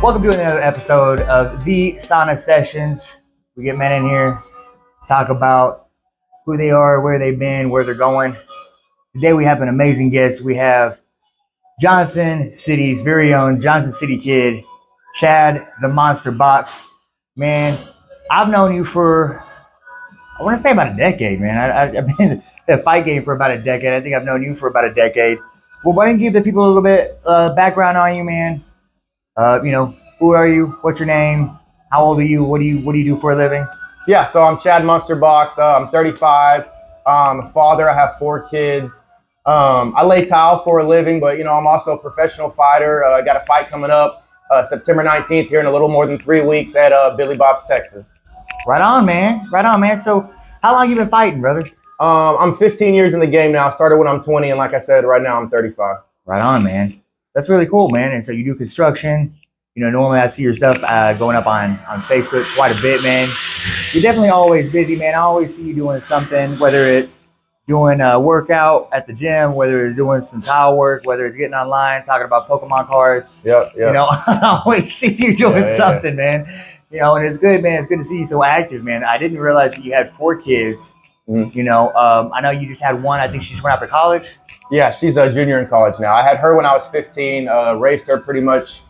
Welcome to another episode of the Sauna Sessions. We get men in here, talk about who they are, where they've been, where they're going. Today we have an amazing guest. We have Johnson City's very own Johnson City kid, Chad the Monster Box. Man, I've known you for, I want to say about a decade, man. I've been in the fight game for about a decade. I think I've known you for about a decade. Well, why don't you give the people a little bit background on you, man? Who are you? What's your name? How old are you? What do you do for a living? Yeah, so I'm Chad Monsterbox. I'm 35. I'm a father. I have 4 kids. I lay tile for a living, but I'm also a professional fighter. I got a fight coming up September 19th here in a little more than 3 weeks at Billy Bob's, Texas. Right on, man. Right on, man. So, how long you been fighting, brother? I'm 15 years in the game now. I started when I'm 20, and like I said, right now I'm 35. Right on, man. That's really cool, man. And so you do construction. Normally I see your stuff going up on Facebook quite a bit, man. You're definitely always busy, man. I always see you doing something, whether it's doing a workout at the gym, whether it's doing some tile work, whether it's getting online, talking about Pokemon cards. Yeah. I always see you doing something, man. And it's good, man. It's good to see you so active, man. I didn't realize that you had 4 kids. Mm-hmm. I know you just had one. I think she just went off to college. Yeah, she's a junior in college now. I had her when I was 15, raised her pretty much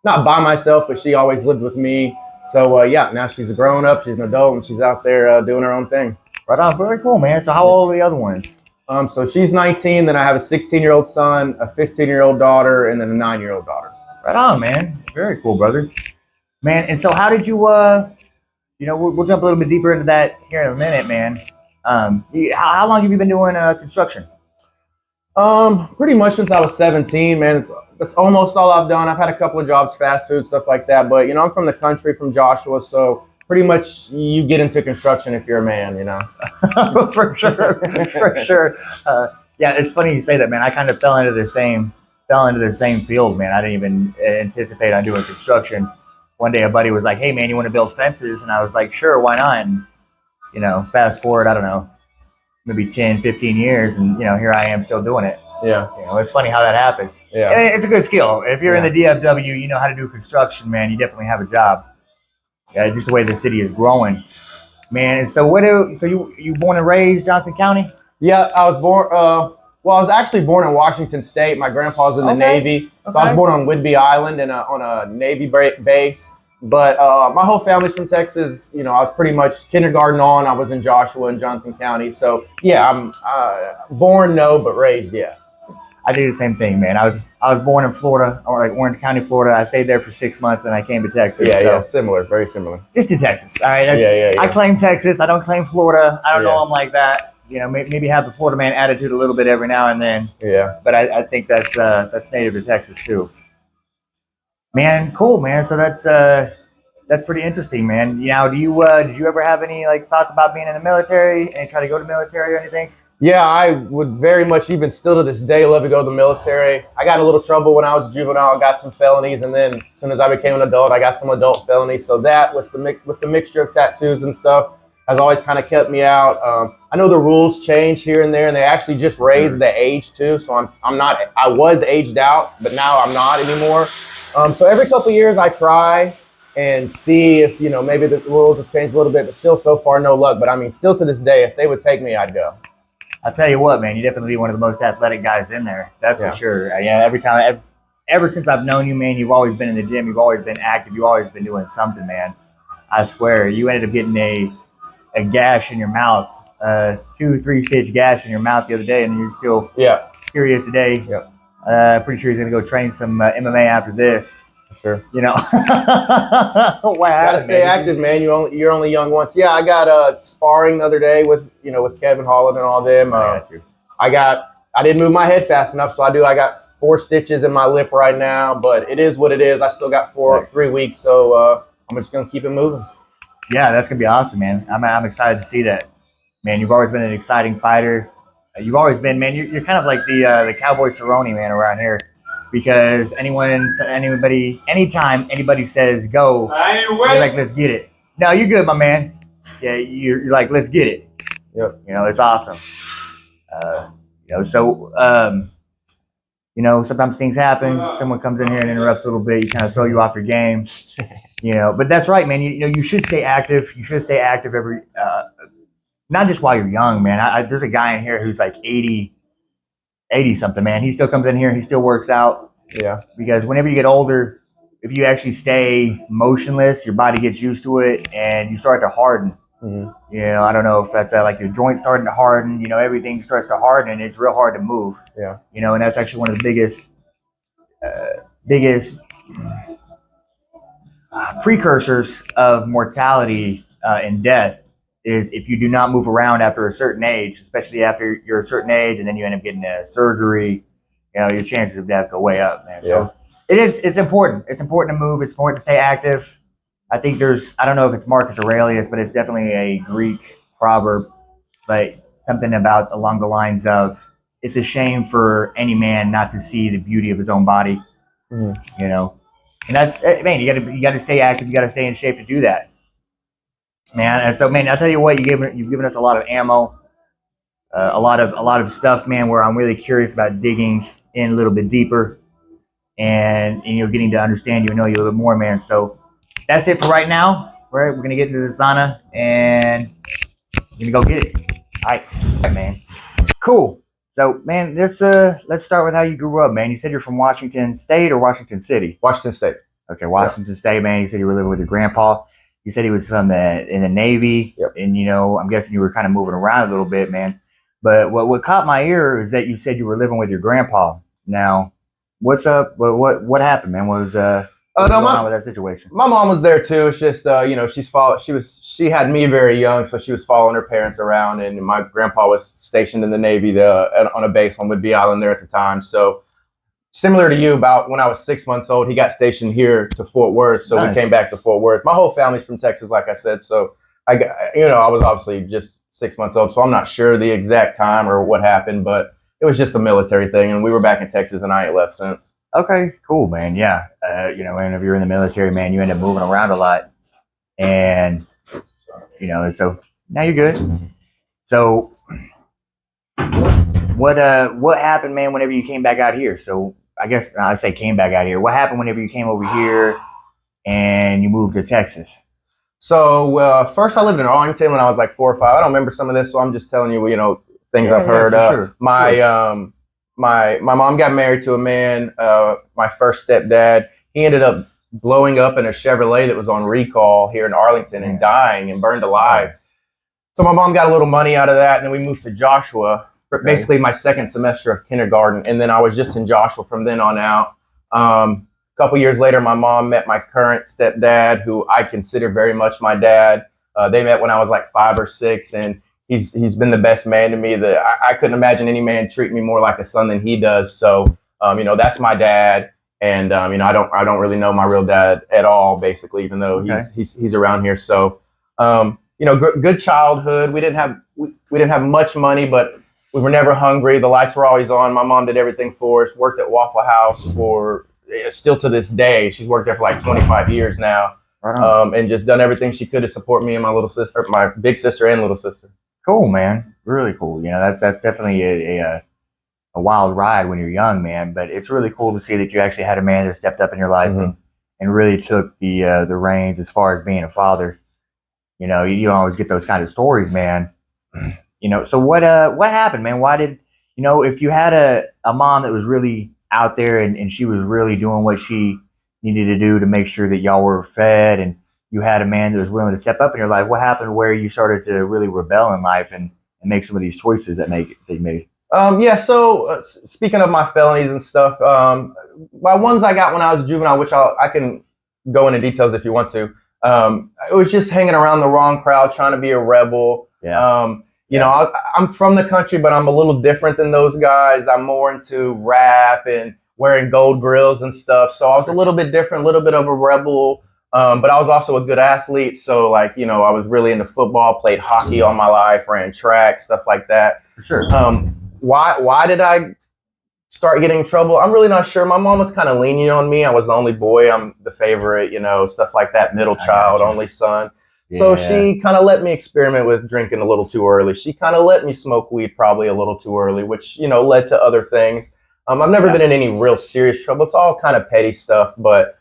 not by myself, but she always lived with me. So, now she's a grown up, she's an adult, and she's out there doing her own thing. Right on. Very cool, man. So how old are the other ones? So she's 19, then I have a 16-year-old son, a 15-year-old daughter, and then a 9-year-old daughter. Right on, man. Very cool, brother. Man, and so how did you, we'll jump a little bit deeper into that here in a minute, man. How long have you been doing construction? Pretty much since I was 17, man. It's almost all I've done. I've had a couple of jobs, fast food, stuff like that. But, I'm from the country, from Joshua. So pretty much you get into construction if you're a man, For sure. For sure. Yeah, it's funny you say that, man. I kind of fell into the same field, man. I didn't even anticipate on doing construction. One day a buddy was like, hey, man, you want to build fences? And I was like, sure, why not? And, fast forward, I don't know, maybe 10, 15 years. And, here I am still doing it. Yeah. It's funny how that happens. Yeah. And it's a good skill. If you're in the DFW, you know how to do construction, man. You definitely have a job. Yeah, just the way the city is growing, man. And so you born and raised Johnson County? Yeah, I was born. I was actually born in Washington State. My grandpa's in the Navy, so I was born on Whidbey Island and on a Navy base. But my whole family's from Texas. I was pretty much kindergarten on. I was in Joshua and Johnson County. So yeah, I'm born no, but raised yeah. I did the same thing, man. I was born in Florida, or like Orange County, Florida. I stayed there for 6 months, and I came to Texas. Yeah, similar, very similar. Just to Texas, all right. Yeah. I claim Texas. I don't claim Florida. I don't know I'm like that. Maybe have the Florida man attitude a little bit every now and then. Yeah. But I think that's native to Texas too. Man, cool, man. So that's pretty interesting, man. Did you ever have any thoughts about being in the military and try to go to military or anything? Yeah, I would very much, even still to this day, love to go to the military. I got in a little trouble when I was a juvenile. I got some felonies, and then as soon as I became an adult, I got some adult felonies. So that with the mixture of tattoos and stuff has always kind of kept me out. I know the rules change here and there, and they actually just raised the age too. So I was aged out, but now I'm not anymore. So every couple of years I try and see if maybe the rules have changed a little bit, but still so far no luck. But still to this day, if they would take me, I'd go. I'll tell you what, man, you definitely be one of the most athletic guys in there. That's for sure. Yeah, ever since I've known you, man, you've always been in the gym. You've always been active. You've always been doing something, man. I swear. You ended up getting a gash in your mouth, 2-3 stitch gash in your mouth the other day, and you're still curious today. Yeah. Pretty sure he's going to go train some MMA after this. Sure. Wow. Gotta stay active, man. You're only young once. Yeah, I got sparring the other day with Kevin Holland and all them. I didn't move my head fast enough, so I got 4 stitches in my lip right now, but it is what it is. I still got 3 weeks, so I'm just gonna keep it moving. Yeah, that's gonna be awesome, man. I'm excited to see that. Man, you've always been an exciting fighter. You've always been, man. You're kind of like the Cowboy Cerrone, man, around here. Because anytime anybody says go, you're like, let's get it. No, you're good, my man. Yeah, you're like, let's get it. Yep. It's awesome. sometimes things happen. Someone comes in here and interrupts a little bit. You kind of throw you off your game. But that's right, man. You should stay active. You should stay active not just while you're young, man. There's a guy in here who's like 80 something, man. He still comes in here. He still works out. Yeah. Because whenever you get older, if you actually stay motionless, your body gets used to it and you start to harden. Mm-hmm. I don't know if that's like your joints starting to harden. Everything starts to harden and it's real hard to move. Yeah. And that's actually one of the biggest precursors of mortality and death is if you do not move around after a certain age, especially after you're a certain age, and then you end up getting a surgery. Your chances of death go way up, man. Yeah. So it's important. It's important to move. It's important to stay active. I think I don't know if it's Marcus Aurelius, but it's definitely a Greek proverb, but something about along the lines of, it's a shame for any man not to see the beauty of his own body. Mm-hmm. And that's, man, you gotta stay active. You gotta stay in shape to do that, man. And so, man, I'll tell you what, you've given us a lot of ammo, a lot of stuff, man, where I'm really curious about digging in a little bit deeper and getting to understand you and know you a little bit more, man. So that's it for right now. We're going to get into the sauna and we're going to go get it. All right, man. Cool. So, man, let's start with how you grew up, man. You said you're from Washington State or Washington City? Washington State. Okay, Washington State, man. You said you were living with your grandpa. You said he was in the Navy. Yep. And, I'm guessing you were kind of moving around a little bit, man. But what caught my ear is that you said you were living with your grandpa. Now, what's up? What happened, man? What's going on with that situation? My mom was there too. It's just she had me very young, so she was following her parents around, and my grandpa was stationed in the Navy on a base on Whidbey Island there at the time. So similar to you, about when I was 6 months old, he got stationed here to Fort Worth. So Nice. We came back to Fort Worth. My whole family's from Texas, like I said. So I was obviously just 6 months old, so I'm not sure the exact time or what happened, but it was just a military thing, and we were back in Texas, and I ain't left since. Okay, cool, man. Yeah, and if you're in the military, man, you end up moving around a lot, and so now you're good. So, what happened, man? Whenever you came back out here, so I guess I say came back out here. What happened whenever you came over here and you moved to Texas? So first, I lived in Arlington when I was like 4 or 5. I don't remember some of this, so I'm just telling you, things I've heard. Sure. My mom got married to a man. My first stepdad, he ended up blowing up in a Chevrolet that was on recall here in Arlington and dying and burned alive. So my mom got a little money out of that, and then we moved to Joshua. Okay. Basically, my second semester of kindergarten, and then I was just in Joshua from then on out. A couple years later, my mom met my current stepdad, who I consider very much my dad. They met when I was like 5 or 6, and he's been the best man to me. I couldn't imagine any man treat me more like a son than he does. So, that's my dad, and I don't really know my real dad at all, basically, even though he's around here. So, good childhood. We didn't have much money, but we were never hungry. The lights were always on. My mom did everything for us. Worked at Waffle House still to this day. She's worked there for like 25 years now. Right. And just done everything she could to support me and my little sister, my big sister and little sister. Cool, man. Really cool. That's definitely a wild ride when you're young, man. But it's really cool to see that you actually had a man that stepped up in your life and really took the reins as far as being a father. You don't always get those kind of stories, man. So what happened, man? Why did if you had a mom that was really out there and she was really doing what she needed to do to make sure that y'all were fed, and you had a man that was willing to step up in your life, what happened where you started to really rebel in life and make some of these choices that you made? So speaking of my felonies and stuff, my ones I got when I was a juvenile, which I can go into details if you want to. It was just hanging around the wrong crowd, trying to be a rebel. Yeah. I'm from the country, but I'm a little different than those guys. I'm more into rap and wearing gold grills and stuff. So I was a little bit different, a little bit of a rebel. But I was also a good athlete. So I was really into football, played hockey all my life, ran track, stuff like that. For sure. Why did I start getting in trouble? I'm really not sure. My mom was kind of lenient on me. I was the only boy. I'm the favorite, stuff like that. Middle child, only son. Yeah. So she kind of let me experiment with drinking a little too early. She kind of let me smoke weed probably a little too early, which, led to other things. I've never been in any real serious trouble. It's all kind of petty stuff, but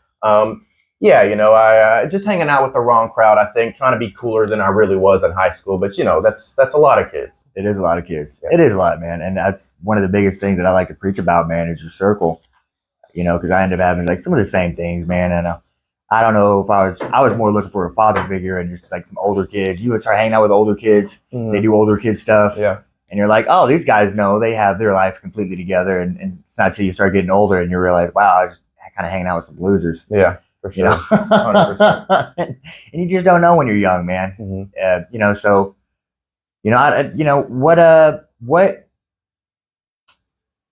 yeah, I just hanging out with the wrong crowd. I think trying to be cooler than I really was in high school. But that's a lot of kids. It is a lot of kids. Yeah. It is a lot, man, and that's one of the biggest things that I like to preach about, man, is your circle. Because I end up having like some of the same things, man, and I don't know if I was more looking for a father figure and just like some older kids. You would start hanging out with older kids. They do older kid stuff. Yeah. And you're like, oh, these guys know they have their life completely together. And it's not until you start getting older and you realize, wow, I was kind of hanging out with some losers. Yeah, for sure. 100%. And you just don't know when you're young, man. So, what,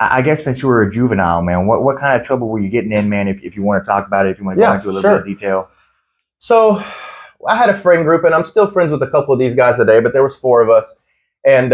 I guess since you were a juvenile, man, what kind of trouble were you getting in, man, if you want to talk about it, if you want to go into a little bit of detail? So I had a friend group, and I'm still friends with a couple of these guys today, but there was 4 of us. And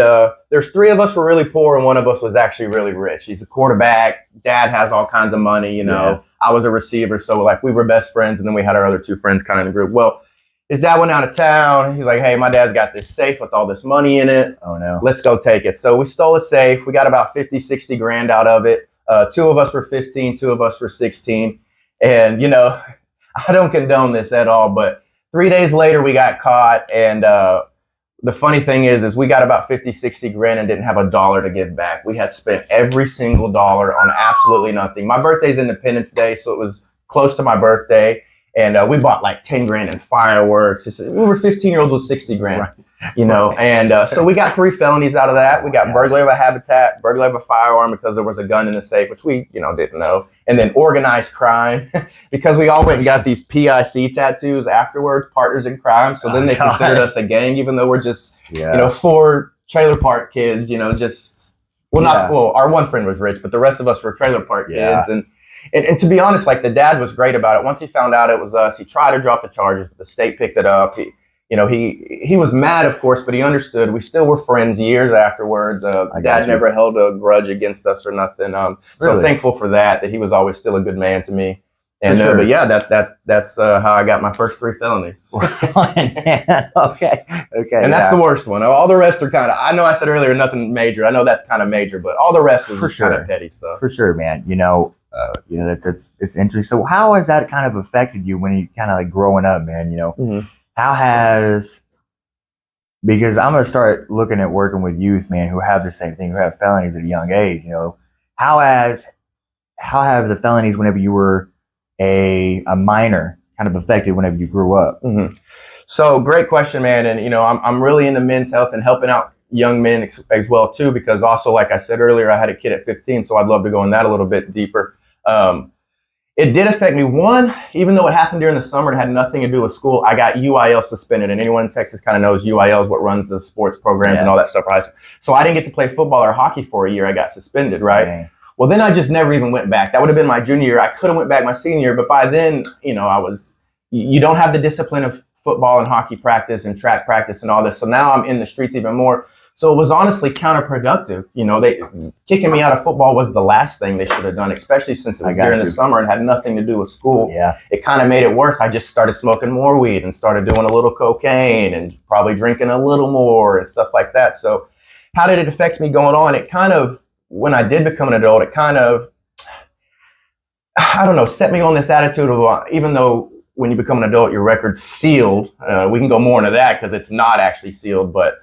there's 3 of us were really poor, and 1 of us was actually really rich. He's a quarterback. Dad has all kinds of money, Yeah. I was a receiver, so like we were best friends, and then we had our other 2 friends kind of in the group. Well, his dad went out of town. He's like, hey, my dad's got this safe with all this money in it. Oh, no. Let's go take it. So we stole a safe. We got about 50, 60 grand out of it. 2 of us were 15, 2 of us were 16. And, I don't condone this at all, but 3 days later we got caught. And the funny thing is we got about 50, 60 grand and didn't have $1 to give back. We had spent every single dollar on absolutely nothing. My birthday's Independence Day, so it was close to my birthday. And we bought like 10 grand in fireworks. We were 15-year-olds with 60 grand, right. And so we got 3 felonies out of that. We got burglary of a habitat, burglary of a firearm because there was a gun in the safe, which we, didn't know. And then organized crime because we all went and got these PIC tattoos afterwards, partners in crime. So then they considered us a gang, even though we're just, 4 trailer park kids, our one friend was rich, but the rest of us were trailer park kids. And to be honest, like the dad was great about it. Once he found out it was us, he tried to drop the charges, but the state picked it up. He was mad, of course, but he understood. We still were friends years afterwards. Dad never held a grudge against us or nothing. So thankful for that he was always still a good man to me. And sure. But yeah, that's how I got my first 3 felonies. Okay. And that's the worst one. All the rest are kind of. I know I said earlier nothing major. I know that's kind of major, but all the rest was just kind of petty stuff. For sure, man. It's interesting. So how has that kind of affected you when you kind of like growing up, man? How has, because I'm going to start looking at working with youth, man, who have the same thing, who have felonies at a young age. How have the felonies whenever you were a minor kind of affected whenever you grew up? So great question, man. And I'm really into men's health and helping out young men as well too, because also, like I said earlier, I had a kid at 15, so I'd love to go in that a little bit deeper. It did affect me. One, even though it happened during the summer, it had nothing to do with school. I got UIL suspended, and anyone in Texas kind of knows UIL is what runs the sports programs and all that stuff. Right? So I didn't get to play football or hockey for a year. I got suspended, right? Dang. Well, then I just never even went back. That would have been my junior year. I could have went back my senior year, but by then, you don't have the discipline of football and hockey practice and track practice and all this. So now I'm in the streets even more. So it was honestly counterproductive. They kicking me out of football was the last thing they should have done, especially since it was during the summer and had nothing to do with school. Yeah. It kind of made it worse. I just started smoking more weed and started doing a little cocaine and probably drinking a little more and stuff like that. So how did it affect me going on? It kind of, when I did become an adult, it kind of, I don't know, set me on this attitude of, even though when you become an adult, your record's sealed. We can go more into that because it's not actually sealed, but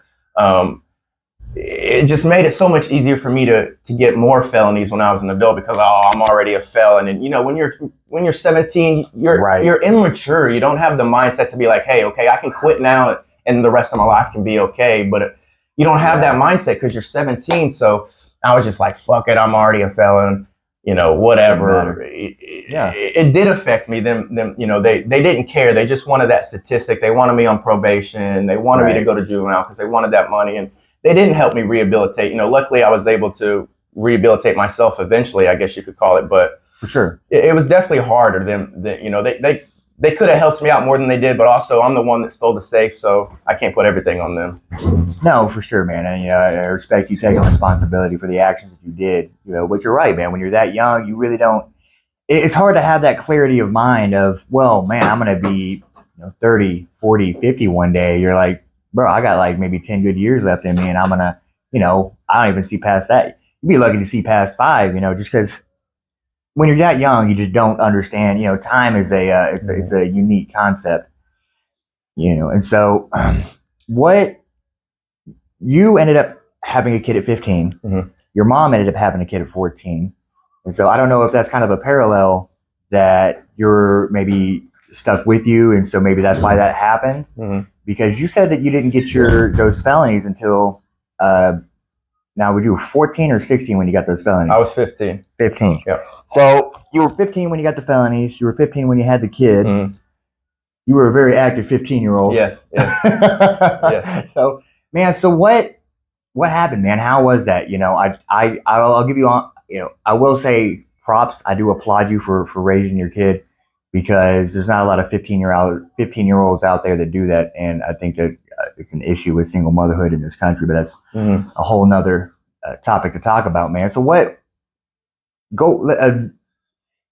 it just made it so much easier for me to get more felonies when I was an adult because I'm already a felon. And when you're 17, you're immature. You don't have the mindset to be like, hey, okay, I can quit now and the rest of my life can be okay. But you don't have that mindset because you're 17. So I was just like, fuck it, I'm already a felon. Whatever. It did affect me. Them, they didn't care. They just wanted that statistic. They wanted me on probation. They wanted me to go to juvenile because they wanted that money. And they didn't help me rehabilitate. Luckily I was able to rehabilitate myself eventually, I guess you could call it. But for sure, it was definitely harder than they could have helped me out more than they did. But also I'm the one that stole the safe, so I can't put everything on them. No, for sure, man. And I respect you taking responsibility for the actions that you did. But you're right, man. When you're that young, you really don't. It's hard to have that clarity of mind of, well, man, I'm going to be 30, 40, 50 one day. You're like, bro, I got like maybe 10 good years left in me, and I'm going to, I don't even see past that. you'd be lucky to see past 5, just because when you're that young, you just don't understand. Time is it's a unique concept. And so what you ended up having a kid at 15. Mhm. Your mom ended up having a kid at 14. And so I don't know if that's kind of a parallel that you're maybe stuck with you. And so maybe that's why that happened. Mhm. Because you said that you didn't get those felonies until, now were you 14 or 16 when you got those felonies? I was 15. 15. Yep. So you were 15 when you got the felonies. You were 15 when you had the kid. Mhm. You were a very active 15-year-old. Yes. Yes. So, man, so what happened, man? How was that? I'll give you on, I will say props. I do applaud you for raising your kid, because there's not a lot of 15-year-olds out there that do that. And I think that it's an issue with single motherhood in this country, but that's Mhm. a whole nother topic to talk about, man. So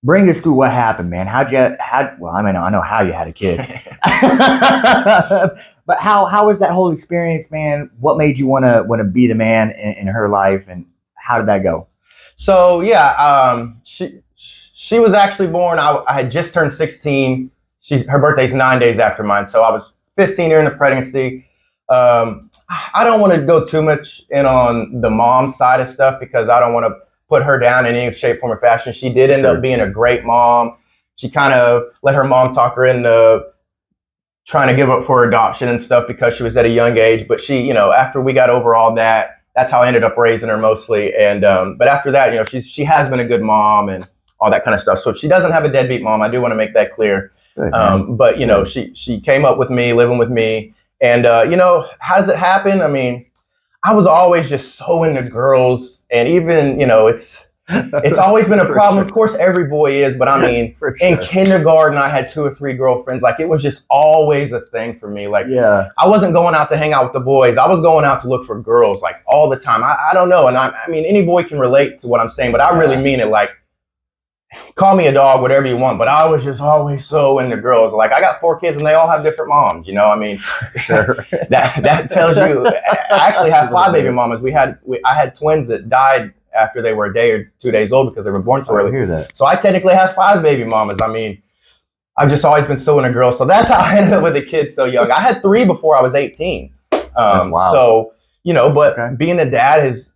bring us through what happened, man. Well, I mean, I know how you had a kid, but how was that whole experience, man? What made you want to be the man in her life, and how did that go? So yeah, she was actually born. I had just turned 16. Her birthday's 9 days after mine, so I was 15 during the pregnancy. I don't want to go too much in on the mom side of stuff, because I don't want to put her down in any shape, form, or fashion. She did end up being a great mom. She kind of let her mom talk her into trying to give up for adoption and stuff, because she was at a young age. But she, after we got over all that, that's how I ended up raising her mostly. And but after that, she has been a good mom and all that kind of stuff. So if she doesn't have a deadbeat mom, I do want to make that clear. Good, but she came up with me, living with me, and how does it happen? I mean, I was always just so into girls, and even it's always been a problem. Of course, every boy is, but I mean, in kindergarten, I had 2 or 3 girlfriends. Like, it was just always a thing for me. Like, yeah. I wasn't going out to hang out with the boys. I was going out to look for girls, like, all the time. I don't know, and I mean, any boy can relate to what I'm saying, but I really mean it. Like, call me a dog, whatever you want, but I was just always so into girls. Like, I got 4 kids, and they all have different moms. I mean, Sure. that tells you. I actually have 5 baby mamas. I had twins that died after they were a day or 2 days old, because they were born too early. I hear that. So I technically have 5 baby mamas. I mean, I've just always been so into girls. So that's how I ended up with a kid so young. I had 3 before I was 18. So, but being a dad is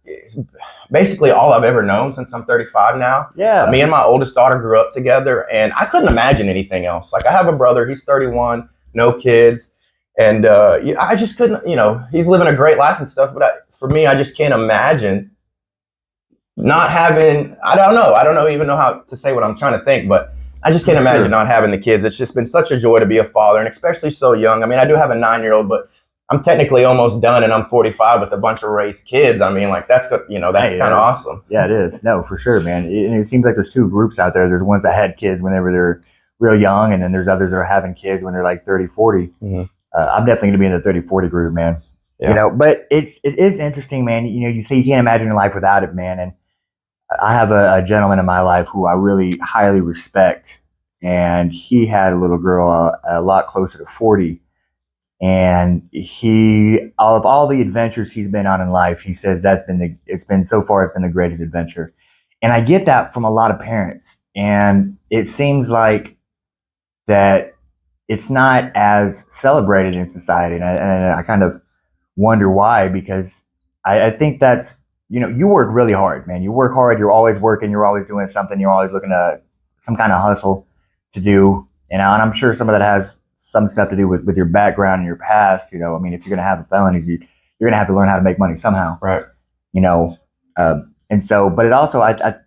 basically all I've ever known since I'm 35 now. Yeah. Me and my oldest daughter grew up together, and I couldn't imagine anything else. Like, I have a brother, he's 31, no kids. And I just couldn't, he's living a great life and stuff. But for me, I just can't imagine not having, I don't even know how to say what I'm trying to think, but I just can't imagine not having the kids. It's just been such a joy to be a father, and especially so young. I mean, I do have a 9-year-old, but I'm technically almost done, and I'm 45 with a bunch of raised kids. I mean, like, that's good, that's kind of awesome. Yeah, it is. No, for sure, man. It seems like there's 2 groups out there. There's ones that had kids whenever they're real young, and then there's others that are having kids when they're like 30, 40. Mm-hmm. I'm definitely going to be in the 30, 40 group, man. Yeah. But it is interesting, man. You say you can't imagine life without it, man. And I have a gentleman in my life who I really highly respect, and he had a little girl a lot closer to 40. And of all the adventures he's been on in life, he says it's been the greatest adventure. And I get that from a lot of parents. And it seems like that it's not as celebrated in society. And I kind of wonder why, because I think that's, you work really hard, man. You work hard. You're always working. You're always doing something. You're always looking at some kind of hustle to do. And I'm sure some of that has some stuff to do with your background and your past. I mean, if you're going to have felonies, you're going to have to learn how to make money somehow. Right. And so, but it also,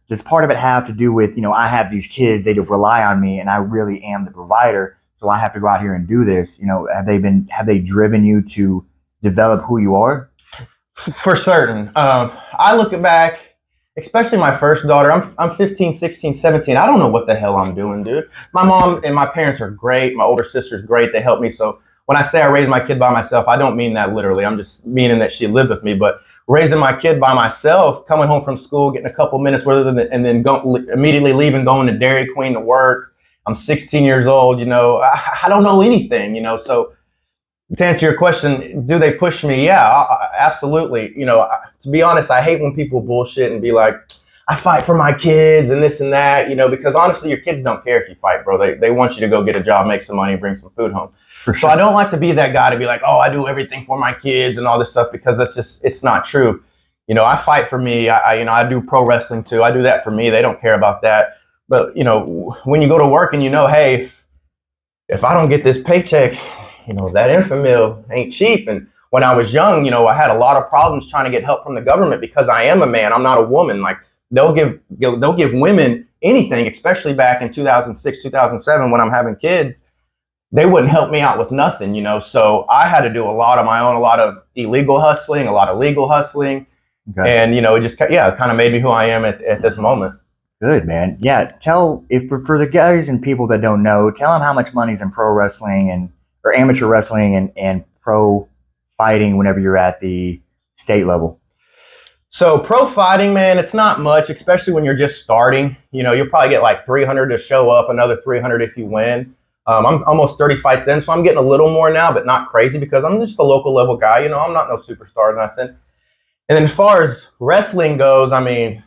does part of it have to do with, I have these kids, they just rely on me, and I really am the provider. So I have to go out here and do this. Have they driven you to develop who you are? For certain. I look back, especially my first daughter. I'm 15, 16, 17. I don't know what the hell I'm doing, dude. My mom and my parents are great. My older sister's great. They help me. So when I say I raised my kid by myself, I don't mean that literally. I'm just meaning that she lived with me. But raising my kid by myself, coming home from school, getting a couple minutes, and then immediately leaving, going to Dairy Queen to work. I'm 16 years old. I don't know anything. So To answer your question, do they push me? Yeah, absolutely. You know, to be honest, I hate when people bullshit and be like, I fight for my kids and this and that, you know, because honestly, your kids don't care if you fight, bro. They want you to go get a job, make some money, bring some food home. So I don't like to be that guy to be like, oh, I do everything for my kids and all this stuff, because that's just, it's not true. You know, I fight for me. You know, I do pro wrestling too. I do that for me. They don't care about that. But, you know, when you go to work and you know, hey, if I don't get this paycheck, you know, that Infamil ain't cheap. And when I was young, you know, I had a lot of problems trying to get help from the government because I am a man. I'm not a woman. Like they'll give women anything, especially back in 2006, 2007, when I'm having kids. They wouldn't help me out with nothing, you know. So I had to do a lot of my own, a lot of illegal hustling, a lot of legal hustling. Okay. And, you know, it just, yeah, it kind of made me who I am at this moment. Good, man. Yeah, tell, if for the guys and people that don't know, tell them how much money's in pro wrestling and or amateur wrestling and pro fighting whenever you're at the state level. So pro fighting, man, it's not much, especially when you're just starting. You know, you'll probably get like 300 to show up, another 300 if you win. I'm almost 30 fights in, so I'm getting a little more now, but not crazy because I'm just a local level guy. You know, I'm not no superstar or nothing. And then as far as wrestling goes, I mean,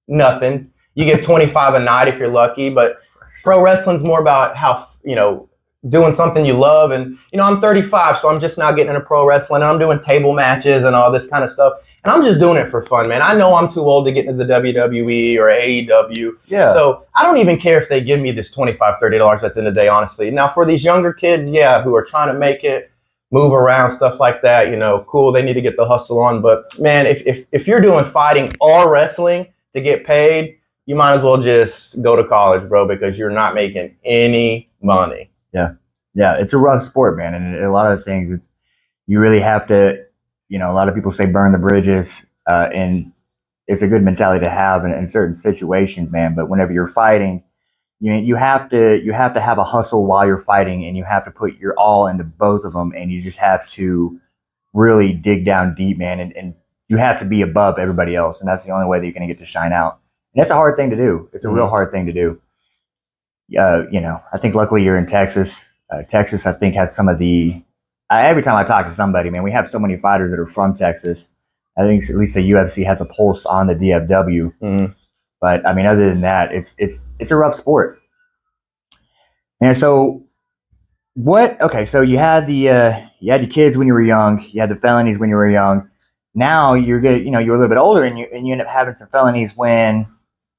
nothing. You get 25 a night if you're lucky, but pro wrestling's more about how, you know, doing something you love. And, you know, I'm 35, so I'm just now getting into pro wrestling and I'm doing table matches and all this kind of stuff. And I'm just doing it for fun, man. I know I'm too old to get into the WWE or AEW. Yeah. So I don't even care if they give me this $25, $30 at the end of the day, honestly. Now, for these younger kids, yeah, who are trying to make it, move around, stuff like that, you know, cool, they need to get the hustle on. But, man, if you're doing fighting or wrestling to get paid, you might as well just go to college, bro, because you're not making any money. Yeah. Yeah, it's a rough sport, man. And a lot of things, it's, you really have to, you know, a lot of people say burn the bridges, and it's a good mentality to have in certain situations, man. But whenever you're fighting, you have to have a hustle while you're fighting, and you have to put your all into both of them, and you just have to really dig down deep, man. And you have to be above everybody else, and that's the only way that you're going to get to shine out. And that's a hard thing to do. It's a real hard thing to do. You know, I think luckily you're in Texas. Texas, I think, has some of the. Every time I talk to somebody, man, we have so many fighters that are from Texas. I think at least the UFC has a pulse on the DFW. Mm-hmm. But I mean, other than that, it's a rough sport. And so, what? Okay, so you had your kids when you were young. You had the felonies when you were young. Now you're good. You know, you're a little bit older, and you end up having some felonies when.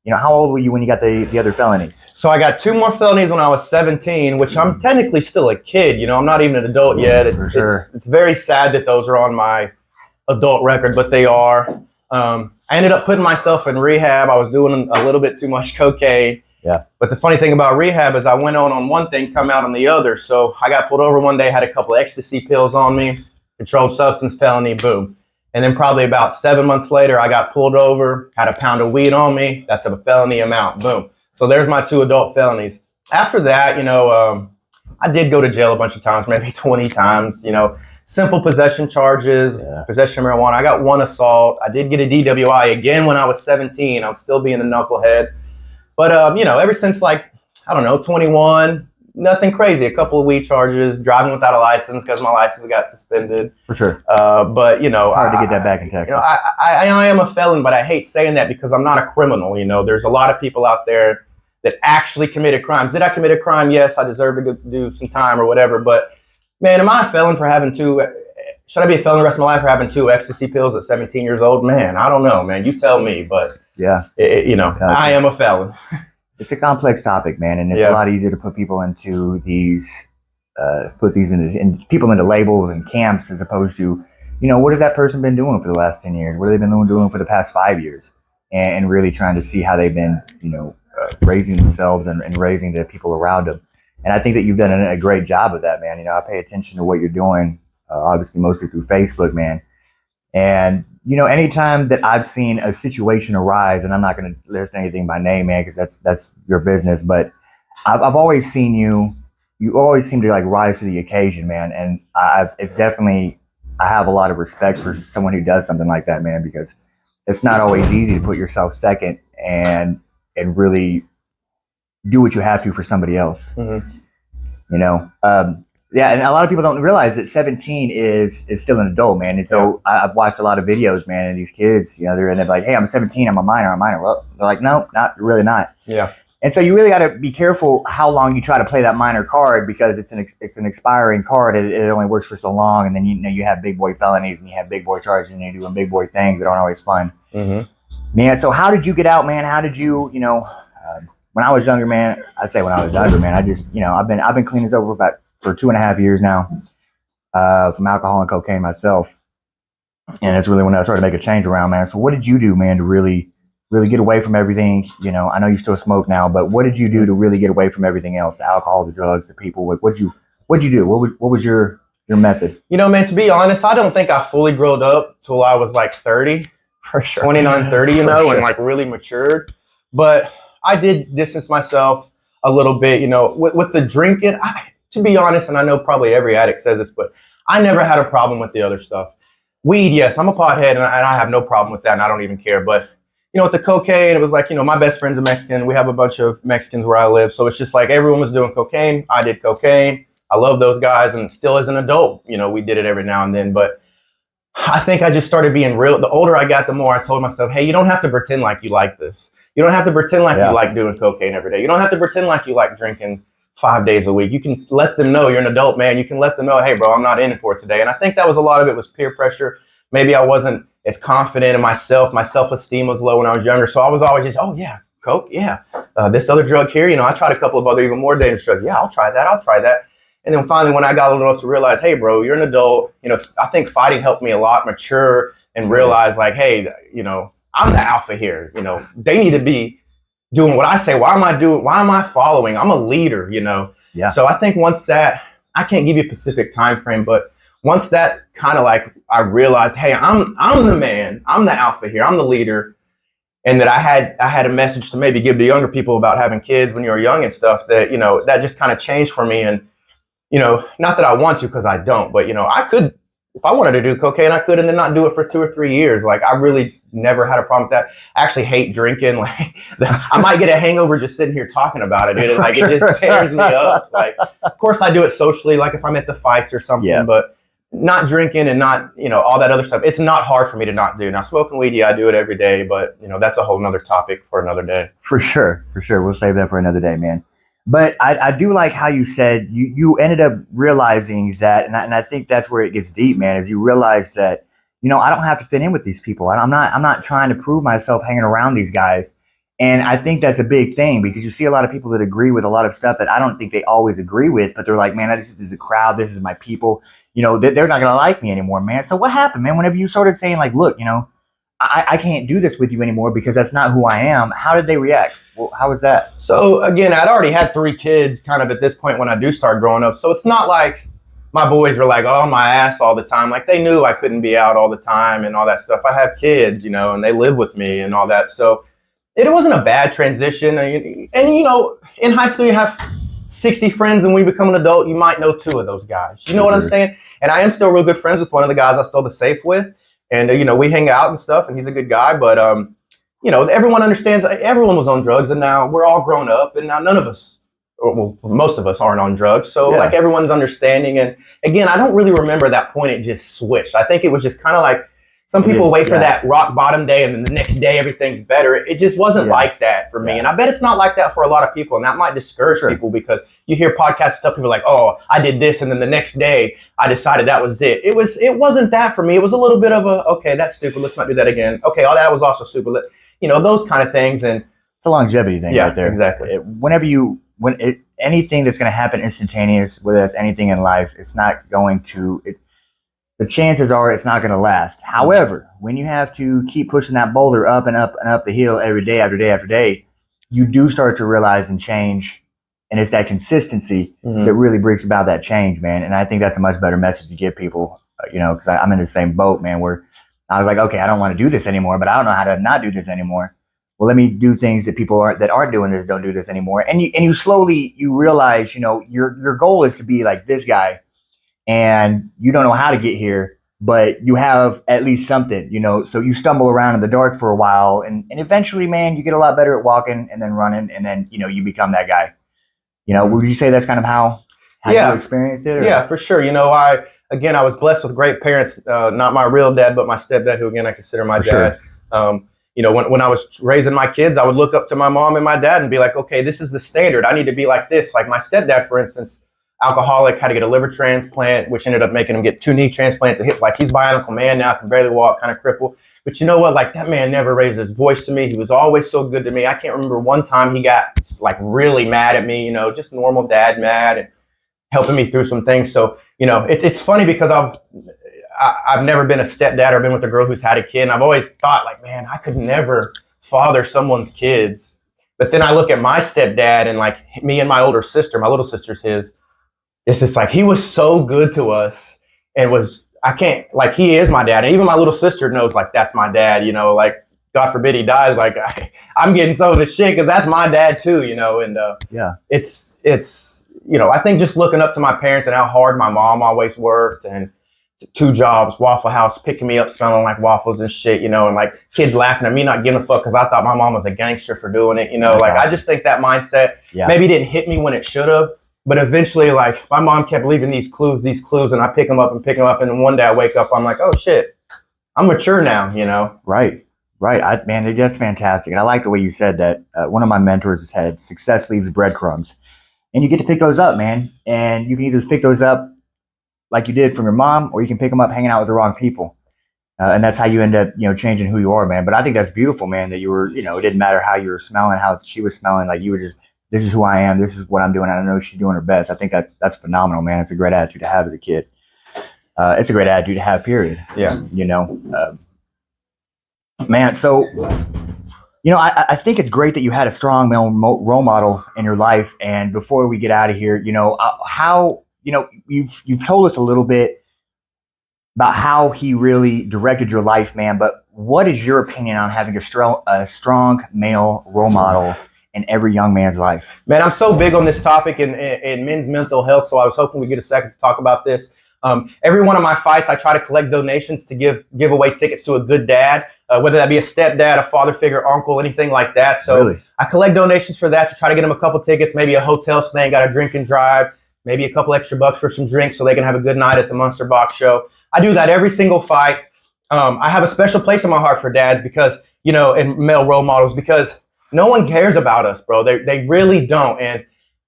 You know, how old were you when you got the other felonies? So I got 2 more felonies when I was 17, which I'm technically still a kid. You know, I'm not even an adult yet. It's very sad that those are on my adult record, but they are. I ended up putting myself in rehab. I was doing a little bit too much cocaine. Yeah. But the funny thing about rehab is I went on one thing, come out on the other. So I got pulled over one day, had a couple of ecstasy pills on me, controlled substance felony, boom. And then probably about 7 months later, I got pulled over, had a pound of weed on me. That's a felony amount. Boom. So there's my 2 adult felonies. After that, you know, I did go to jail a bunch of times, maybe 20 times, you know, simple possession charges, possession of marijuana. I got 1 assault. I did get a DWI again when I was 17. I was still being a knucklehead. But, you know, ever since like, I don't know, 21, nothing crazy. A couple of weed charges, driving without a license because my license got suspended. For sure. But, you know. It's hard to get that back in Texas. You know, I am a felon, but I hate saying that because I'm not a criminal. You know, there's a lot of people out there that actually committed crimes. Did I commit a crime? Yes, I deserve to go do some time or whatever. But, man, am I a felon for having 2? Should I be a felon the rest of my life for having 2 ecstasy pills at 17 years old? Man, I don't know, man. You tell me. But, yeah, you know, I am a felon. It's a complex topic, man, and it's a lot easier to put people into these, people into labels and camps as opposed to, you know, what has that person been doing for the last 10 years? What have they been doing for the past 5 years? And really trying to see how they've been, you know, raising themselves and raising the people around them. And I think that you've done a great job of that, man. You know, I pay attention to what you're doing, obviously mostly through Facebook, man. And you know, anytime that I've seen a situation arise, and I'm not going to list anything by name, man, because that's your business, but I've always seen you always seem to like rise to the occasion, man. And I have a lot of respect for someone who does something like that, man, because it's not always easy to put yourself second and really do what you have to for somebody else. Mm-hmm. You know, Yeah, and a lot of people don't realize that 17 is still an adult, man. And so I've watched a lot of videos, man, and these kids, you know, they're like, hey, I'm 17, I'm a minor. Well, they're like, no, not really not. Yeah. And so you really got to be careful how long you try to play that minor card, because it's an expiring card. It only works for so long, and then you have big boy felonies and you have big boy charges and you're doing big boy things that aren't always fun. Mm-hmm. Man, so how did you get out, man? How did you, when I was younger, man, I'd say when I was younger, man, I just, I've been clean as over for 2.5 years now, from alcohol and cocaine myself. And it's really when I started to make a change around, man. So what did you do, man, to really get away from everything? I know you still smoke now, but what did you do to really get away from everything else? The alcohol, the drugs, the people. What'd you do? What was your method? Man, to be honest, I don't think I fully growed up till I was like 30. For sure. 29, 30, For sure. and like really matured. But I did distance myself a little bit, with the drinking. To be honest, and I know probably every addict says this, but I never had a problem with the other stuff. Weed, yes, I'm a pothead and I have no problem with that, and I don't even care. But, with the cocaine, it was like, my best friend's a Mexican. We have a bunch of Mexicans where I live. So it's just like everyone was doing cocaine. I did cocaine. I love those guys. And still as an adult, we did it every now and then. But I think I just started being real. The older I got, the more I told myself, hey, you don't have to pretend like you like this. You don't have to pretend like you like doing cocaine every day. You don't have to pretend like you like drinking 5 days a week. You can let them know you're an adult, man. You can let them know, hey, bro, I'm not in it for it today. And I think that was a lot of it was peer pressure. Maybe I wasn't as confident in myself. My self-esteem was low when I was younger. So I was always just, oh, yeah, coke, yeah. This other drug here, I tried a couple of other even more dangerous drugs. Yeah, I'll try that. And then finally, when I got old enough to realize, hey, bro, you're an adult. I think fighting helped me a lot mature and realize like, hey, I'm the alpha here. They need to be doing what I say. Why am I following? I'm a leader, Yeah. So I think once that, I can't give you a specific time frame, but once that kind of like, I realized, hey, I'm the man. I'm the alpha here. I'm the leader. And that I had a message to maybe give to younger people about having kids when you're young and stuff, that, that just kind of changed for me. And, not that I want to, because I don't, but, I could, if I wanted to do cocaine, I could, and then not do it for 2 or 3 years. Like, I really never had a problem with that. I actually hate drinking. Like, I might get a hangover just sitting here talking about it, dude. Like, it just tears me up. Like, of course I do it socially, like if I'm at the fights or something, but not drinking and not, all that other stuff. It's not hard for me to not do. Now, smoking weed, I do it every day, but, that's a whole nother topic for another day. For sure. We'll save that for another day, man. But I do like how you said you ended up realizing that, and I think that's where it gets deep, man, is you realize that, I don't have to fit in with these people. I'm not trying to prove myself hanging around these guys. And I think that's a big thing, because you see a lot of people that agree with a lot of stuff that I don't think they always agree with, but they're like, man, this is a crowd. This is my people. They're not going to like me anymore, man. So what happened, man? Whenever you started saying like, look, I can't do this with you anymore because that's not who I am. How did they react? Well, how was that? So again, I'd already had 3 kids kind of at this point when I do start growing up. So it's not like my boys were like, oh, my ass all the time. Like, they knew I couldn't be out all the time and all that stuff. I have kids, and they live with me and all that. So it wasn't a bad transition. And in high school, you have 60 friends, and when you become an adult, you might know 2 of those guys. You know what I'm saying? And I am still real good friends with one of the guys I stole the safe with. And, we hang out and stuff, and he's a good guy. But, everyone understands everyone was on drugs, and now we're all grown up, and now none of us, well, most of us aren't on drugs. So, like, everyone's understanding. And, again, I don't really remember that point it just switched. I think it was just kind of like some people wait for that rock bottom day, and then the next day everything's better. It just wasn't like that for me. And I bet it's not like that for a lot of people. And that might discourage people, because you hear podcasts and stuff, people are like, oh, I did this, and then the next day I decided that was it. It wasn't that for me. It was a little bit of a, okay, that's stupid. Let's not do that again. Okay, oh, that was also stupid. Those kind of things. And it's a longevity thing right there. Exactly. Anything that's going to happen instantaneous, whether that's anything in life, it's not going to, the chances are it's not going to last. However, when you have to keep pushing that boulder up and up and up the hill every day after day after day, you do start to realize and change. And it's that consistency that really brings about that change, man. And I think that's a much better message to give people, because I'm in the same boat, man, where I was like, okay, I don't want to do this anymore, but I don't know how to not do this anymore. Well, let me do things that people that aren't doing this don't do this anymore. And you slowly, you realize, your goal is to be like this guy, and you don't know how to get here, but you have at least something, so you stumble around in the dark for a while, and eventually, man, you get a lot better at walking and then running, and then, you become that guy. Would you say that's kind of how Have Yeah. you experienced it? Or? Yeah, for sure. You know, I was blessed with great parents. Not my real dad, but my stepdad, who again I consider my For dad. You know, when I was raising my kids, I would look up to my mom and my dad and be like, okay, this is the standard. I need to be like this. Like my stepdad, for instance, alcoholic, had to get a liver transplant, which ended up making him get 2 knee transplants, a hip. Like he's bionicle man now, can barely walk, kind of crippled. But you know what? Like that man never raised his voice to me. He was always so good to me. I can't remember one time he got like really mad at me. You know, just normal dad mad and helping me through some things. So you know, it's funny because I've never been a stepdad or been with a girl who's had a kid. And I've always thought like, man, I could never father someone's kids. But then I look at my stepdad and like me and my older sister, my little sister's his. It's just like, he was so good to us and he is my dad. And even my little sister knows like, that's my dad, you know, like God forbid he dies. Like I'm getting some of his shit because that's my dad too, you know? And Yeah. It's, you know, I think just looking up to my parents and how hard my mom always worked and 2 jobs, Waffle House, picking me up, smelling like waffles and shit, you know, and like kids laughing at me, not giving a fuck because I thought my mom was a gangster for doing it, you know. That's like awesome. I just think that mindset maybe didn't hit me when it should have, but eventually, like my mom kept leaving these clues, and I pick them up, and one day I wake up, I'm like, oh shit, I'm mature now, you know. Right. Man, that's fantastic. And I like the way you said that. One of my mentors said, success leaves breadcrumbs. And you get to pick those up, man. And you can either pick those up like you did from your mom, or you can pick them up hanging out with the wrong people. And that's how you end up, you know, changing who you are, man. But I think that's beautiful, man, that you were, you know, it didn't matter how you were smelling, how she was smelling. Like you were just, this is who I am. This is what I'm doing. I know she's doing her best. I think that's phenomenal, man. It's a great attitude to have as a kid. It's a great attitude to have, period. Yeah. You know, man. So, you know, I think it's great that you had a strong male role model in your life. And before we get out of here, you know, how, you know, you've told us a little bit about how he really directed your life, man. But what is your opinion on having a strong male role model in every young man's life? Man, I'm so big on this topic in men's mental health. So I was hoping we get a second to talk about this. Every one of my fights, I try to collect donations to give away tickets to a good dad, whether that be a stepdad, a father figure, uncle, anything like that. So Really? I collect donations for that to try to get them a couple tickets, maybe a hotel so they ain't got to drink and drive, maybe a couple extra bucks for some drinks so they can have a good night at the Monster Box show. I do that every single fight. I have a special place in my heart for dads because, you know, and male role models, because no one cares about us, bro. They really don't. And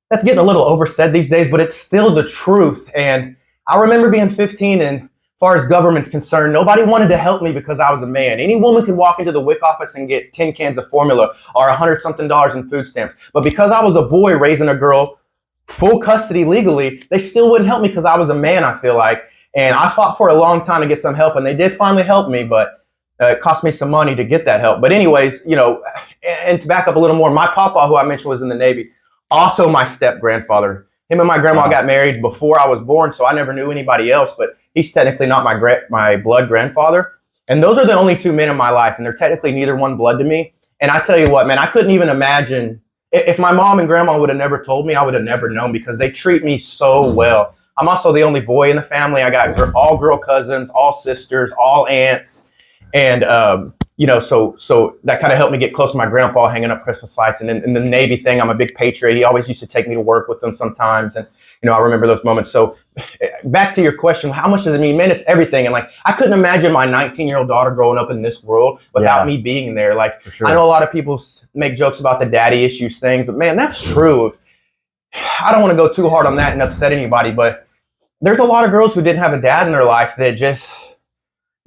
that's getting a little oversaid these days, but it's still the truth. And I remember being 15, and as far as government's concerned, nobody wanted to help me because I was a man. Any woman could walk into the WIC office and get 10 cans of formula or $100-something in food stamps. But because I was a boy raising a girl, full custody legally, they still wouldn't help me because I was a man, I feel like. And I fought for a long time to get some help, and they did finally help me, but it cost me some money to get that help. But anyways, you know, and to back up a little more, my papa, who I mentioned was in the Navy, also my step-grandfather. Him and my grandma got married before I was born, so I never knew anybody else, but he's technically not my blood grandfather. And those are the only 2 men in my life, and they're technically neither one blood to me. And I tell you what, man, I couldn't even imagine, if my mom and grandma would have never told me, I would have never known, because they treat me so well. I'm also the only boy in the family. I got all girl cousins, all sisters, all aunts. And, you know, so that kind of helped me get close to my grandpa, hanging up Christmas lights. And in the Navy thing, I'm a big patriot. He always used to take me to work with them sometimes. And, you know, I remember those moments. So back to your question, how much does it mean? Man, it's everything. And like, I couldn't imagine my 19-year-old daughter growing up in this world without me being there. Like, for sure. I know a lot of people make jokes about the daddy issues things, but man, that's true. I don't want to go too hard on that and upset anybody, but there's a lot of girls who didn't have a dad in their life that just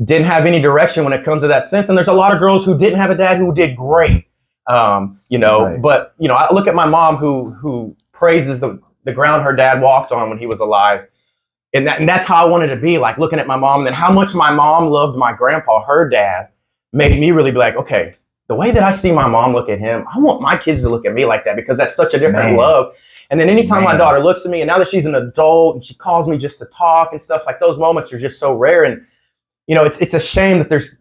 didn't have any direction when it comes to that sense. And there's a lot of girls who didn't have a dad who did great, you know. Right. But, you know, I look at my mom who praises the ground her dad walked on when he was alive. And that's how I wanted to be, like looking at my mom, and then how much my mom loved my grandpa, her dad, made me really be like, okay, the way that I see my mom look at him, I want my kids to look at me like that, because that's such a different love. And then anytime my daughter looks at me, and now that she's an adult and she calls me just to talk and stuff, like those moments are just so rare. And, you know, it's a shame that there's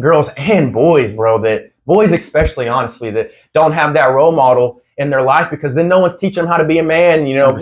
girls and boys, bro, that boys especially, honestly, that don't have that role model in their life, because then no one's teaching them how to be a man. You know,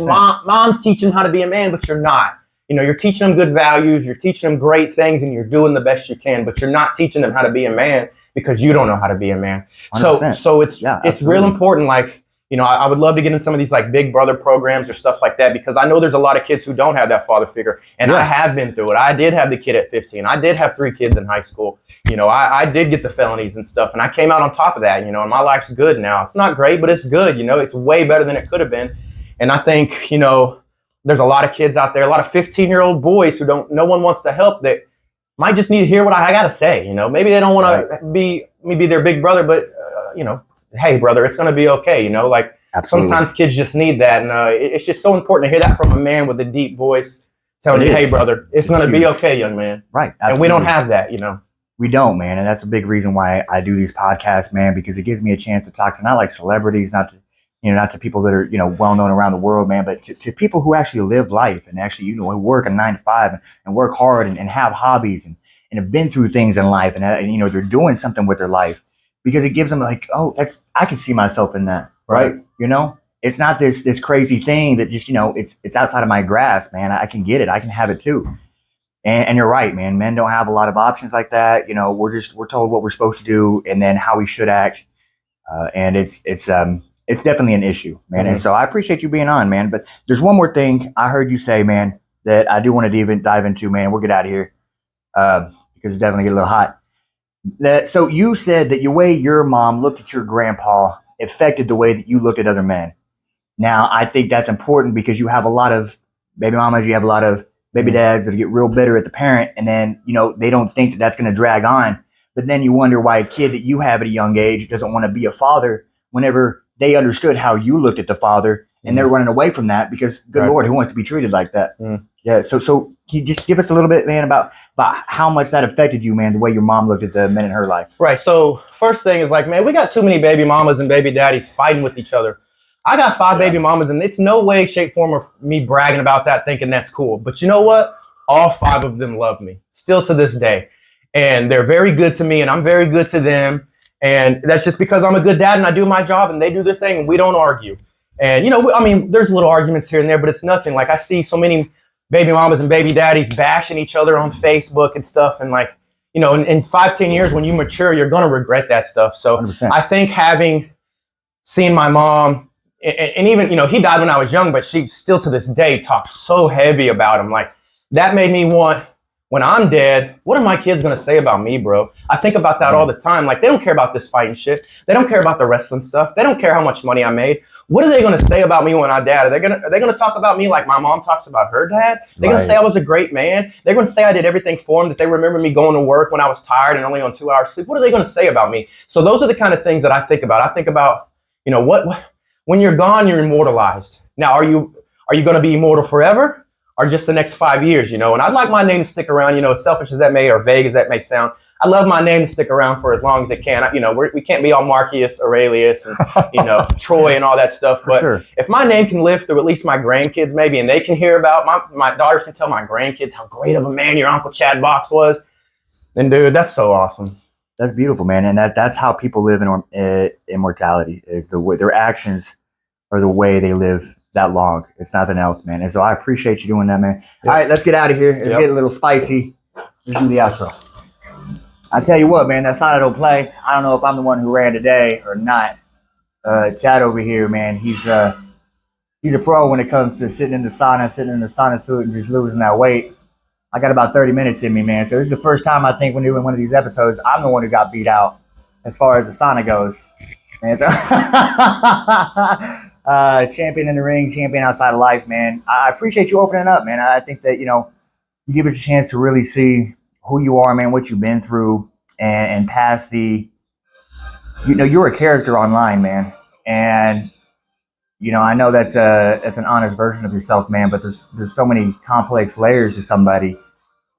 mom's teaching them how to be a man, but you're not. You know, you're teaching them good values, you're teaching them great things, and you're doing the best you can, but you're not teaching them how to be a man because you don't know how to be a man. 100%. So it's real important. Like, you know, I would love to get in some of these like big brother programs or stuff like that, because I know there's a lot of kids who don't have that father figure. And I have been through it. I did have the kid at 15. I did have 3 kids in high school. You know, I did get the felonies and stuff, and I came out on top of that, you know, and my life's good now. It's not great, but it's good. You know, it's way better than it could have been. And I think, you know, there's a lot of kids out there, a lot of 15-year-old boys who no one wants to help, that might just need to hear what I got to say. You know, maybe they don't want to be their big brother, but, you know, hey, brother, it's going to be okay. You know, like sometimes kids just need that. And it's just so important to hear that from a man with a deep voice telling you, hey, brother, it's going to be okay, young man. Right. Absolutely. And we don't have that, you know. We don't, man. And that's a big reason why I do these podcasts, man, because it gives me a chance to talk to not like celebrities, not to people that are, you know, well known around the world, man, but to people who actually live life and actually, you know, work a 9 to 5 and work hard and have hobbies and have been through things in life and, you know, they're doing something with their life, because it gives them like, oh, I can see myself in that. Right. You know, it's not this crazy thing that just, you know, it's outside of my grasp, man. I can get it. I can have it too. And you're right, man. Men don't have a lot of options like that. You know, we're told what we're supposed to do and then how we should act. And it's definitely an issue, man. And so I appreciate you being on, man. But there's one more thing I heard you say, man, that I do want to dive into, man. We'll get out of here because it's definitely get a little hot. So you said that the way your mom looked at your grandpa affected the way that you looked at other men. Now, I think that's important because you have a lot of baby mamas, you have a lot of baby dads that get real bitter at the parent, and then, you know, they don't think that that's going to drag on. But then you wonder why a kid that you have at a young age doesn't want to be a father whenever they understood how you looked at the father, and they're running away from that because, good Lord, who wants to be treated like that? Yeah. So can you just give us a little bit, man, about how much that affected you, man, the way your mom looked at the men in her life? Right. So first thing is like, man, we got too many baby mamas and baby daddies fighting with each other. I got 5 baby mamas, and it's no way, shape, form of me bragging about that, thinking that's cool. But you know what? All 5 of them love me still to this day. And they're very good to me, and I'm very good to them. And that's just because I'm a good dad and I do my job and they do their thing and we don't argue. And, you know, I mean, there's little arguments here and there, but it's nothing. Like I see so many baby mamas and baby daddies bashing each other on Facebook and stuff. And like, you know, in 5-10 years, when you mature, you're going to regret that stuff. So 100%. I think seen my mom, and even, you know, he died when I was young, but she still to this day talks so heavy about him. Like that made me want, when I'm dead, what are my kids going to say about me, bro? I think about that all the time. Like they don't care about this fighting shit. They don't care about the wrestling stuff. They don't care how much money I made. What are they going to say about me when I die? Are they going to talk about me like my mom talks about her dad? They're going to say I was a great man. They're going to say I did everything for them, that they remember me going to work when I was tired and only on 2 hours sleep. What are they going to say about me? So those are the kind of things that I think about. I think about, you know, when you're gone, you're immortalized. Now, are you going to be immortal forever or just the next 5 years, you know? And I'd like my name to stick around, you know, as selfish as that may or vague as that may sound. I love my name to stick around for as long as it can. You know, we can't be all Marcus Aurelius and, you know, Troy and all that stuff. But if my name can live through at least my grandkids maybe, and they can hear about, my daughters can tell my grandkids how great of a man your Uncle Chad Box was, then, dude, that's so awesome. That's beautiful, man. And that's how people live in immortality, is the way their actions are the way they live that long. It's nothing else, man. And so I appreciate you doing that, man. Yep. All right, let's get out of here. Let's get a little spicy. Let's do the outro. I tell you what, man, that Sauna don't play. I don't know if I'm the one who ran today or not. Chad over here, man, he's a pro when it comes to sitting in the sauna suit and just losing that weight. I got about 30 minutes in me, man. So this is the first time I think when doing one of these episodes, I'm the one who got beat out as far as the sauna goes. Man, so champion in the ring, champion outside of life, man. I appreciate you opening up, man. I think that, you know, you give us a chance to really see who you are, man, what you've been through, and past the, you know, you're a character online, man. And, you know, I know that's an honest version of yourself, man, but there's so many complex layers to somebody,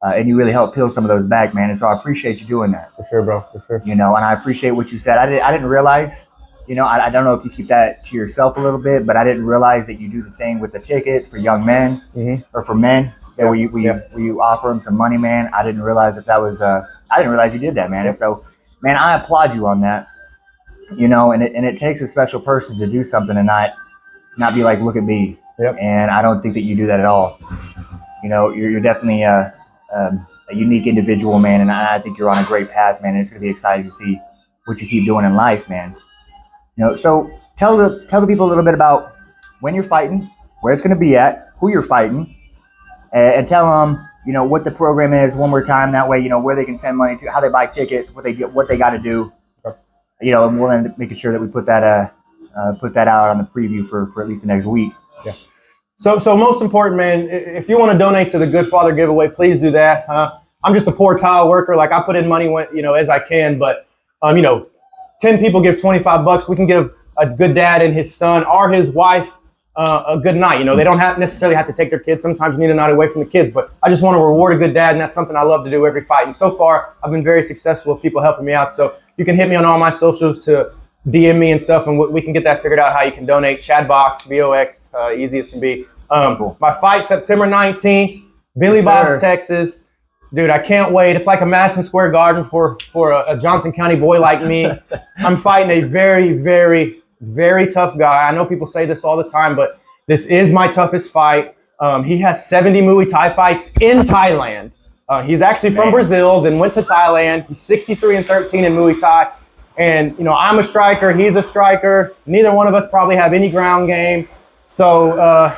and you really help peel some of those back, man. And so I appreciate you doing that. For sure, bro, for sure. You know, and I appreciate what you said. I didn't realize, you know, I don't know if you keep that to yourself a little bit, but I didn't realize that you do the thing with the tickets for young men or for men. Where you offer them some money, man. I didn't realize that was. I didn't realize you did that, man. And so, man, I applaud you on that. You know, and it takes a special person to do something and not be like, look at me. Yep. And I don't think that you do that at all. You know, you're definitely a unique individual, man. And I think you're on a great path, man. And it's gonna be exciting to see what you keep doing in life, man. You know, so tell the people a little bit about when you're fighting, where it's going to be at, who you're fighting, and tell them, you know, what the program is one more time. That way, you know, where they can send money to, how they buy tickets, what they got to do. You know, and we'll end up making sure that we put that out on the preview for at least the next week. Yeah. So most important, man, if you want to donate to the Good Father giveaway, please do that. I'm just a poor tile worker. Like, I put in money when, you know, as I can, but you know, 10 people give $25. We can give a good dad and his son or his wife a good night. You know, they don't necessarily have to take their kids. Sometimes you need a night away from the kids, but I just want to reward a good dad, and that's something I love to do every fight. And so far, I've been very successful with people helping me out. So you can hit me on all my socials to DM me and stuff, and we can get that figured out, how you can donate. Chad Box, VOX, easy as can be. Cool. My fight, September 19th, Billy Yes, Bob's, sir. Texas. Dude, I can't wait. It's like a Madison Square Garden for a Johnson County boy like me. I'm fighting a very, very, very tough guy. I know people say this all the time, but this is my toughest fight. He has 70 Muay Thai fights in Thailand. He's actually from Brazil, then went to Thailand. He's 63-13 in Muay Thai. And, you know, I'm a striker. He's a striker. Neither one of us probably have any ground game. So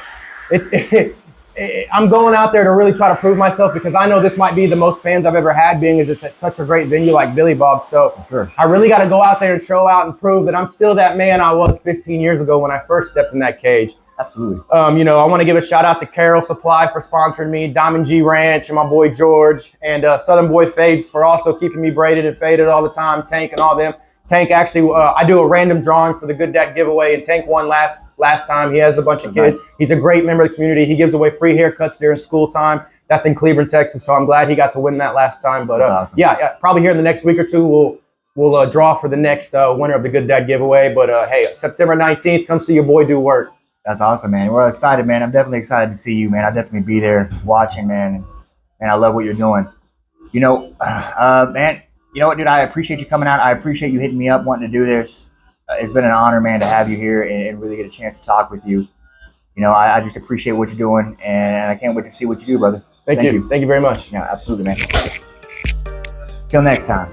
I'm going out there to really try to prove myself, because I know this might be the most fans I've ever had, being as it's at such a great venue like Billy Bob. So Sure. I really got to go out there and show out and prove that I'm still that man I was 15 years ago when I first stepped in that cage. Absolutely. You know, I want to give a shout out to Carol Supply for sponsoring me, Diamond G Ranch and my boy George, and Southern Boy Fades for also keeping me braided and faded all the time, Tank and all them. Tank, actually, I do a random drawing for the Good Dad giveaway, and Tank won last time. He has a bunch of kids. Nice. He's a great member of the community. He gives away free haircuts during school time. That's in Cleveland, Texas, so I'm glad he got to win that last time. But Awesome. yeah, probably here in the next week or two, we'll draw for the next winner of the Good Dad giveaway. But hey, September 19th, come see your boy do work. That's awesome, man. We're excited, man. I'm definitely excited to see you, man. I'll definitely be there watching, man. And I love what you're doing. You know, man, you know what, dude? I appreciate you coming out. I appreciate you hitting me up, wanting to do this. It's been an honor, man, to have you here and really get a chance to talk with you. You know, I just appreciate what you're doing, and I can't wait to see what you do, brother. Thank you. Thank you very much. Yeah, absolutely, man. Till next time.